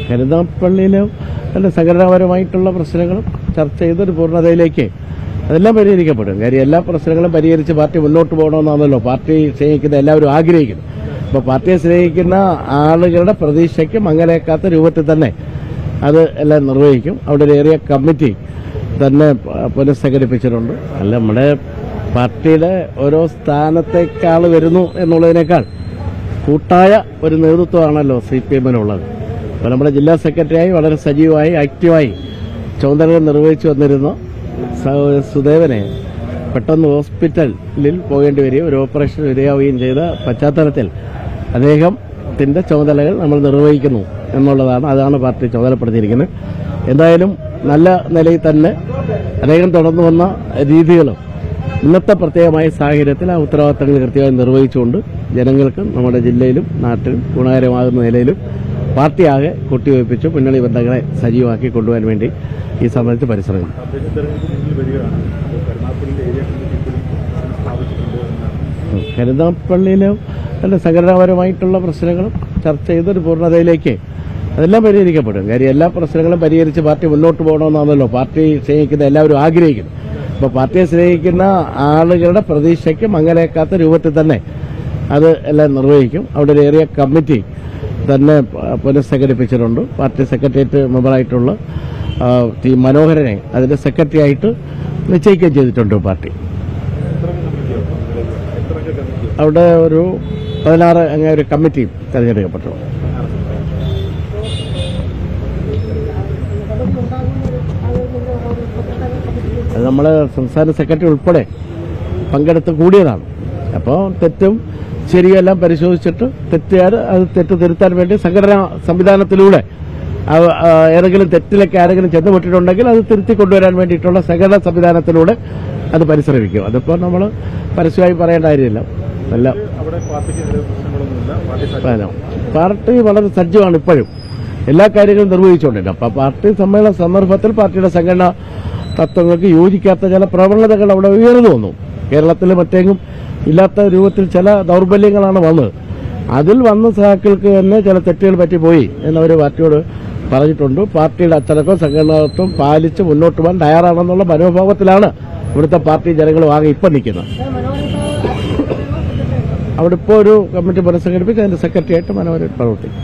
കരുനാഗപ്പള്ളിയിലും അതിൻ്റെ സംഘടനാപരമായിട്ടുള്ള പ്രശ്നങ്ങളും ചർച്ച ചെയ്തൊരു പൂർണ്ണതയിലേക്ക് അതെല്ലാം പരിഹരിക്കപ്പെടും. കാര്യം എല്ലാ പ്രശ്നങ്ങളും പരിഹരിച്ച് പാർട്ടി മുന്നോട്ട് പോകണമെന്നാണല്ലോ പാർട്ടി സ്നേഹിക്കുന്ന എല്ലാവരും ആഗ്രഹിക്കുന്നു. അപ്പോൾ പാർട്ടിയെ സ്നേഹിക്കുന്ന ആളുകളുടെ പ്രതീക്ഷയ്ക്ക് മങ്ങലേക്കാത്ത രൂപത്തിൽ തന്നെ അത് എല്ലാം നിർവഹിക്കും. അവിടെ ഒരു ഏരിയ കമ്മിറ്റി തന്നെ പുനഃസംഘടിപ്പിച്ചിട്ടുണ്ട്. അല്ല, നമ്മുടെ പാർട്ടിയുടെ ഓരോ സ്ഥാനത്തേക്കാൾ വരുന്നു എന്നുള്ളതിനേക്കാൾ കൂട്ടായ ഒരു നേതൃത്വമാണല്ലോ CPM-നുള്ളത്. അപ്പോൾ നമ്മുടെ ജില്ലാ സെക്രട്ടറിയായി വളരെ സജീവമായി ആക്റ്റീവായി ചുമതലകൾ നിർവഹിച്ചു വന്നിരുന്ന സുദേവനെ പെട്ടെന്ന് ഹോസ്പിറ്റലിൽ പോകേണ്ടി വരികയും ഒരു ഓപ്പറേഷൻ വരികയും ചെയ്ത പശ്ചാത്തലത്തിൽ അദ്ദേഹത്തിന്റെ ചുമതലകൾ നമ്മൾ നിർവഹിക്കുന്നു എന്നുള്ളതാണ്. അതാണ് പാർട്ടി ചുമതലപ്പെടുത്തിയിരിക്കുന്നത്. എന്തായാലും നല്ല നിലയിൽ തന്നെ അദ്ദേഹം തുടർന്നു വന്ന രീതികളും ഇന്നത്തെ പ്രത്യേകമായ സാഹചര്യത്തിൽ ആ ഉത്തരവാദിത്തങ്ങൾ കൃത്യമായി നിർവഹിച്ചുകൊണ്ട് ജനങ്ങൾക്കും നമ്മുടെ ജില്ലയിലും നാട്ടിലും ഗുണകരമാകുന്ന നിലയിലും പാർട്ടിയാകെ കൊട്ടിവയ്പ്പിച്ച് മുന്നണി ബന്ധങ്ങളെ സജീവമാക്കി കൊണ്ടുപോകാൻ വേണ്ടി ഈ സമയത്ത് പരിശ്രമിക്കും. കരുനാഗപ്പള്ളിയിലും അതിൻ്റെ സംഘടനാപരമായിട്ടുള്ള പ്രശ്നങ്ങളും ചർച്ച ചെയ്തൊരു പൂർണ്ണതയിലേക്ക് അതെല്ലാം പരിഹരിക്കപ്പെടും. കാര്യം എല്ലാ പ്രശ്നങ്ങളും പരിഹരിച്ച് പാർട്ടി മുന്നോട്ട് പോകണമെന്നാണല്ലോ പാർട്ടി സ്നേഹിക്കുന്ന എല്ലാവരും ആഗ്രഹിക്കുന്നു. അപ്പോൾ പാർട്ടിയെ സ്നേഹിക്കുന്ന ആളുകളുടെ പ്രതീക്ഷയ്ക്ക് മങ്ങലേക്കാത്ത രൂപത്തിൽ തന്നെ അത് എല്ലാം നിർവഹിക്കും. അവിടെ ഒരു ഏരിയ കമ്മിറ്റി തന്നെ പുനഃസംഘടിപ്പിച്ചിട്ടുണ്ട്. പാർട്ടി സെക്രട്ടേറിയറ്റ് മെമ്പറായിട്ടുള്ള ടി മനോഹരനെ അതിന്റെ സെക്രട്ടറി ആയിട്ട് നിശ്ചയിക്കുകയും ചെയ്തിട്ടുണ്ട് പാർട്ടി. അവിടെ ഒരു 16 അംഗ ഒരു കമ്മിറ്റി തെരഞ്ഞെടുക്കപ്പെട്ടു. അത് നമ്മളെ സംസ്ഥാന സെക്രട്ടറി ഉൾപ്പെടെ പങ്കെടുത്ത് കൂടിയതാണ്. അപ്പോൾ തെറ്റും ശരിയെല്ലാം പരിശോധിച്ചിട്ട് തെറ്റുകാർ അത് തെറ്റ് തിരുത്താൻ വേണ്ടി സംഘടനാ സംവിധാനത്തിലൂടെ ഏതെങ്കിലും തെറ്റിലേക്ക് ആരെങ്കിലും ചെന്നുപെട്ടിട്ടുണ്ടെങ്കിൽ അത് തിരുത്തി കൊണ്ടുവരാൻ വേണ്ടിയിട്ടുള്ള സംഘടനാ സംവിധാനത്തിലൂടെ അത് പരിശ്രമിക്കും. അതിപ്പോൾ നമ്മൾ പരസ്യമായി പറയേണ്ട കാര്യമില്ല. അല്ല, പാർട്ടി വളരെ സജ്ജമാണ് ഇപ്പോഴും എല്ലാ കാര്യങ്ങളും നിർവഹിച്ചുകൊണ്ടിരുന്നത്. അപ്പം പാർട്ടി സമ്മേളന സന്ദർഭത്തിൽ പാർട്ടിയുടെ സംഘടനാ തത്വങ്ങൾക്ക് യോജിക്കാത്ത ചില പ്രവണതകൾ അവിടെ ഉയർന്നു വന്നു. കേരളത്തിൽ മറ്റെങ്ങും ഇല്ലാത്ത രൂപത്തിൽ ചില ദൗർബല്യങ്ങളാണ് വന്നത്. അതിൽ വന്ന സഹാക്കൾക്ക് തന്നെ ചില തെറ്റുകൾ പറ്റിപ്പോയി എന്നവർ പാർട്ടിയോട് പറഞ്ഞിട്ടുണ്ട്. പാർട്ടിയുടെ അച്ചടക്കവും സംഘടനാത്വം പാലിച്ച് മുന്നോട്ട് പോകാൻ തയ്യാറാണെന്നുള്ള മനോഭാവത്തിലാണ് ഇവിടുത്തെ പാർട്ടി ജനങ്ങളും ആകെ ഇപ്പം നിൽക്കുന്നത്. അവിടെ ഇപ്പോൾ ഒരു കമ്മിറ്റി പുനഃസംഘടിപ്പിച്ച് അതിന്റെ സെക്രട്ടറി ആയിട്ട് മനോഹരൻ പ്രവർത്തിക്കും.